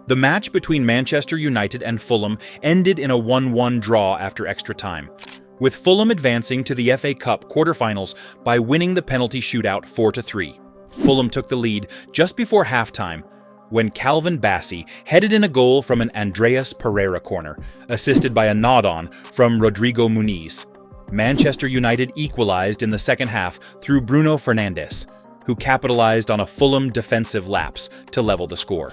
The match between Manchester United and Fulham ended in a 1-1 draw after extra time, with Fulham advancing to the FA Cup quarter-finals by winning the penalty shootout 4-3. Fulham took the lead just before halftime when Calvin Bassey headed in a goal from an Andreas Pereira corner, assisted by a nod-on from Rodrigo Muniz. Manchester United equalized in the second half through Bruno Fernandes, who capitalized on a Fulham defensive lapse to level the score.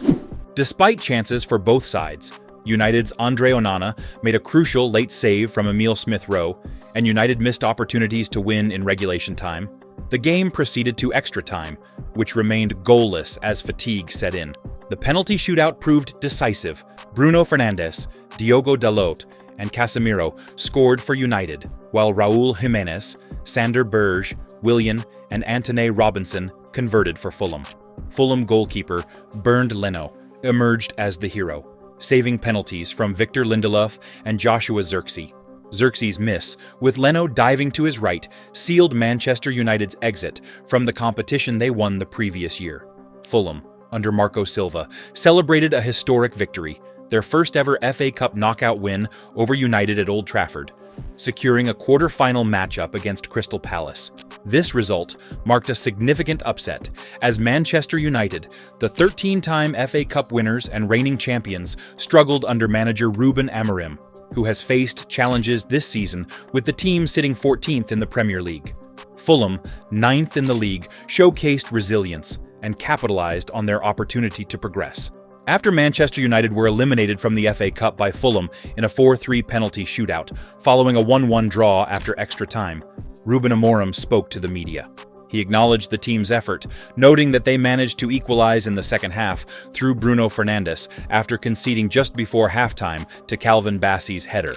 Despite chances for both sides, United's Andre Onana made a crucial late save from Emile Smith-Rowe, and United missed opportunities to win in regulation time. The game proceeded to extra time, which remained goalless as fatigue set in. The penalty shootout proved decisive. Bruno Fernandes, Diogo Dalot, and Casemiro scored for United, while Raul Jimenez, Sander Berge, Willian, and Anthony Robinson converted for Fulham. Fulham goalkeeper Bernd Leno emerged as the hero, saving penalties from Victor Lindelof and Joshua Zirkzee. Zirkzee's miss, with Leno diving to his right, sealed Manchester United's exit from the competition they won the previous year. Fulham, under Marco Silva, celebrated a historic victory, their first ever FA Cup knockout win over United at Old Trafford, securing a quarter-final matchup against Crystal Palace. This result marked a significant upset, as Manchester United, the 13-time FA Cup winners and reigning champions, struggled under manager Ruben Amorim, who has faced challenges this season with the team sitting 14th in the Premier League. Fulham, 9th in the league, showcased resilience and capitalized on their opportunity to progress. After Manchester United were eliminated from the FA Cup by Fulham in a 4-3 penalty shootout, following a 1-1 draw after extra time, Ruben Amorim spoke to the media. He acknowledged the team's effort, noting that they managed to equalize in the second half through Bruno Fernandes after conceding just before halftime to Calvin Bassey's header.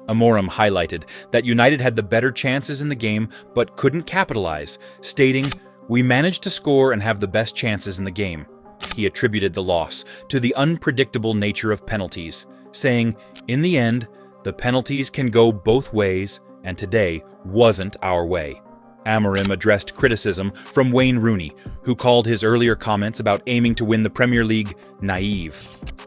Amorim highlighted that United had the better chances in the game but couldn't capitalize, stating, "We managed to score and have the best chances in the game." He attributed the loss to the unpredictable nature of penalties, saying, "In the end, the penalties can go both ways, and today wasn't our way." Amorim addressed criticism from Wayne Rooney, who called his earlier comments about aiming to win the Premier League naive.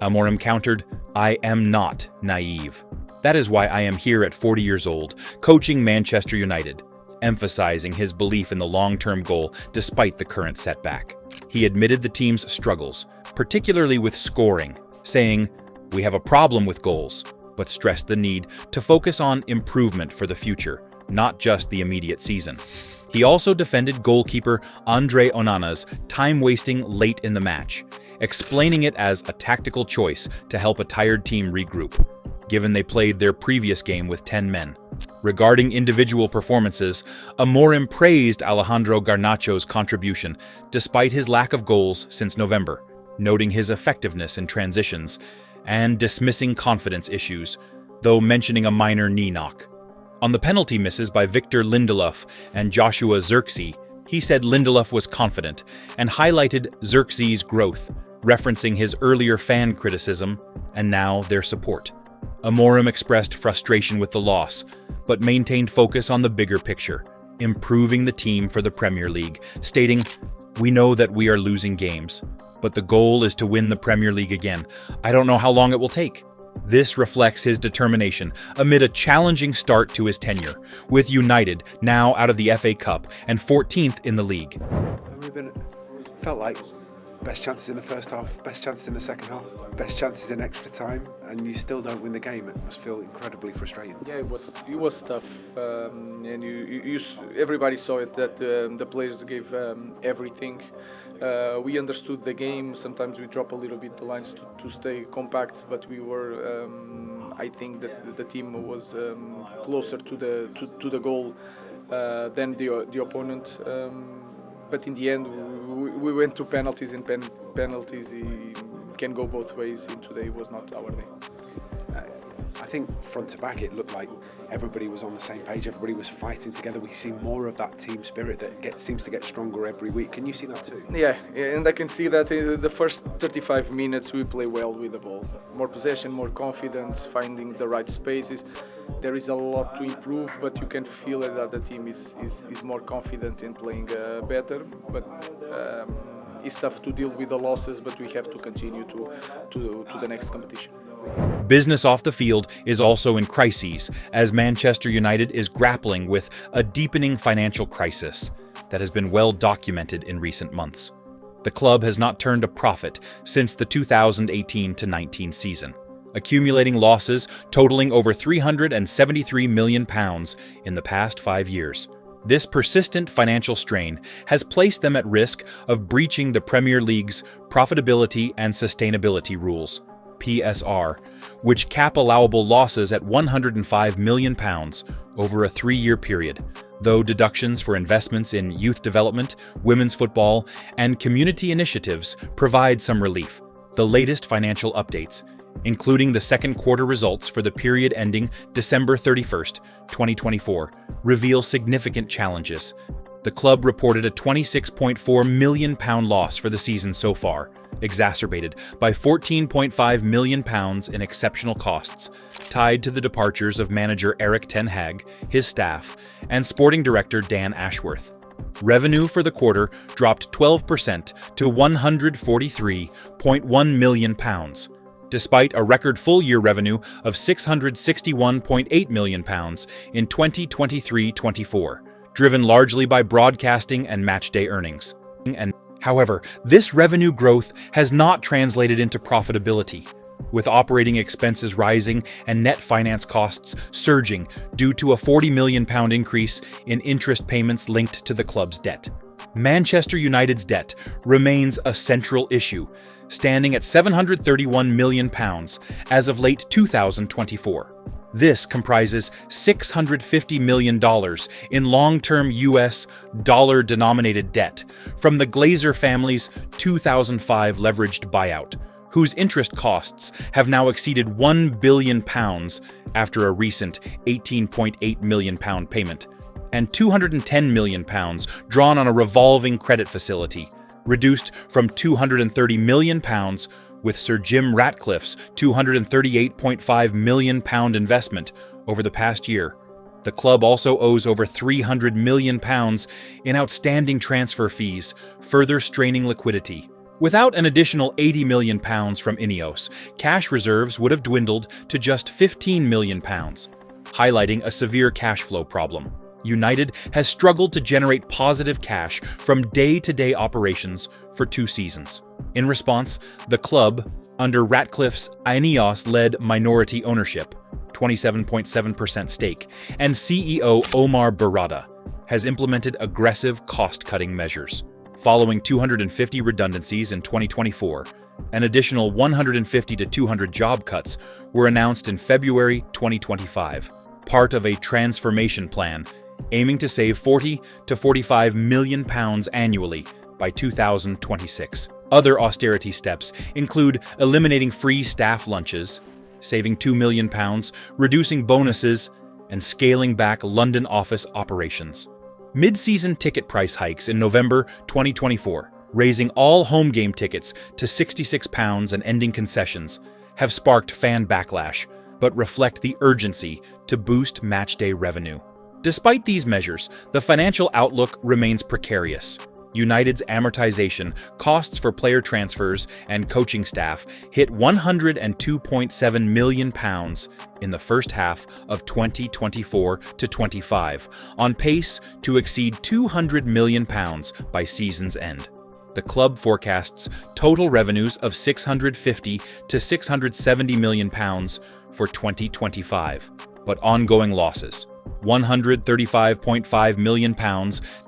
Amorim countered, "I am not naive. That is why I am here at 40 years old, coaching Manchester United," emphasizing his belief in the long-term goal despite the current setback. He admitted the team's struggles, particularly with scoring, saying, "We have a problem with goals," but stressed the need to focus on improvement for the future, not just the immediate season. He also defended goalkeeper Andre Onana's time-wasting late in the match, explaining it as a tactical choice to help a tired team regroup, given they played their previous game with 10 men. Regarding individual performances, Amorim praised Alejandro Garnacho's contribution despite his lack of goals since November, noting his effectiveness in transitions and dismissing confidence issues, though mentioning a minor knee knock. On the penalty misses by Victor Lindelof and Joshua Zirkzee, he said Lindelof was confident and highlighted Zirkzee's growth, referencing his earlier fan criticism and now their support. Amorim expressed frustration with the loss, but maintained focus on the bigger picture, improving the team for the Premier League, stating, "We know that we are losing games, but the goal is to win the Premier League again. I don't know how long it will take." This reflects his determination amid a challenging start to his tenure, with United now out of the FA Cup and 14th in the league. Felt like best chances in the first half, best chances in the second half, best chances in extra time, and you still don't win the game. It must feel incredibly frustrating. Yeah, it was tough, and everybody saw it that the players gave everything. We understood the game. Sometimes we drop a little bit the lines to stay compact, but we were. I think that the team was closer to the goal than the opponent. But in the end, we went to penalties, and penalties can go both ways. And today was not our day. I think front to back, it looked like everybody was on the same page. Everybody was fighting together. We see more of that team spirit that seems to get stronger every week. Can you see that too? Yeah, and I can see that in the first 35 minutes we play well with the ball. More possession, more confidence, finding the right spaces. There is a lot to improve, but you can feel that the team is more confident in playing better. But it's tough to deal with the losses, but we have to continue to the next competition. Business off the field is also in crises, as Manchester United is grappling with a deepening financial crisis that has been well documented in recent months. The club has not turned a profit since the 2018-19 season, accumulating losses totaling over £373 million in the past 5 years. This persistent financial strain has placed them at risk of breaching the Premier League's Profitability and Sustainability Rules, PSR, which cap allowable losses at £105 million over a 3-year period, though deductions for investments in youth development, women's football, and community initiatives provide some relief. The latest financial updates, including the second quarter results for the period ending December 31st, 2024, reveal significant challenges. The club reported a £26.4 million loss for the season so far, exacerbated by £14.5 million in exceptional costs, tied to the departures of manager Erik ten Hag, his staff, and sporting director Dan Ashworth. Revenue for the quarter dropped 12% to £143.1 million, despite a record full-year revenue of £661.8 million in 2023-24, driven largely by broadcasting and matchday earnings. However, this revenue growth has not translated into profitability, with operating expenses rising and net finance costs surging due to a £40 million increase in interest payments linked to the club's debt. Manchester United's debt remains a central issue, standing at £731 million as of late 2024. This comprises $650 million in long-term US dollar-denominated debt from the Glazer family's 2005 leveraged buyout, whose interest costs have now exceeded £1 billion after a recent £18.8 million payment, and £210 million drawn on a revolving credit facility, reduced from £230 million with Sir Jim Ratcliffe's £238.5 million investment over the past year. The club also owes over £300 million in outstanding transfer fees, further straining liquidity. Without an additional £80 million from Ineos, cash reserves would have dwindled to just £15 million, highlighting a severe cash flow problem. United has struggled to generate positive cash from day-to-day operations for 2 seasons. In response, the club, under Ratcliffe's Ineos-led minority ownership, 27.7% stake, and CEO Omar Barada, has implemented aggressive cost-cutting measures. Following 250 redundancies in 2024, an additional 150 to 200 job cuts were announced in February 2025, part of a transformation plan aiming to save £40 to £45 million annually by 2026. Other austerity steps include eliminating free staff lunches, saving £2 million, reducing bonuses, and scaling back London office operations. Mid-season ticket price hikes in November 2024, raising all home game tickets to £66 and ending concessions, have sparked fan backlash, but reflect the urgency to boost matchday revenue. Despite these measures, the financial outlook remains precarious. United's amortization, costs for player transfers, and coaching staff hit £102.7 million in the first half of 2024-25, on pace to exceed £200 million by season's end. The club forecasts total revenues of £650 to £670 million for 2025, but ongoing losses. £135.5 million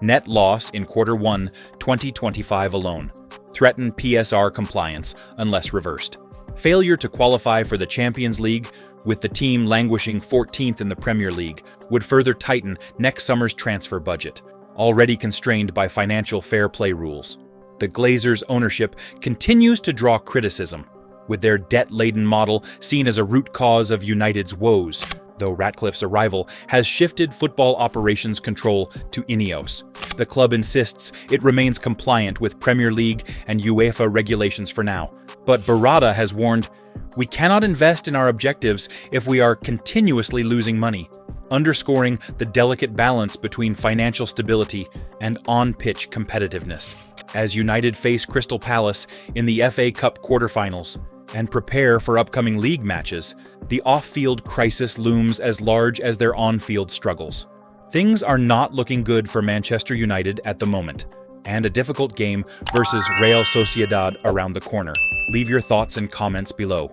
net loss in Q1 2025 alone, threaten PSR compliance unless reversed. Failure to qualify for the Champions League, with the team languishing 14th in the Premier League, would further tighten next summer's transfer budget, already constrained by financial fair play rules. The Glazers' ownership continues to draw criticism, with their debt-laden model seen as a root cause of United's woes, though Ratcliffe's arrival has shifted football operations control to Ineos. The club insists it remains compliant with Premier League and UEFA regulations for now, but Barada has warned, "We cannot invest in our objectives if we are continuously losing money," underscoring the delicate balance between financial stability and on-pitch competitiveness. As United face Crystal Palace in the FA Cup quarter-finals and prepare for upcoming league matches, the off-field crisis looms as large as their on-field struggles. Things are not looking good for Manchester United at the moment, and a difficult game versus Real Sociedad around the corner. Leave your thoughts and comments below.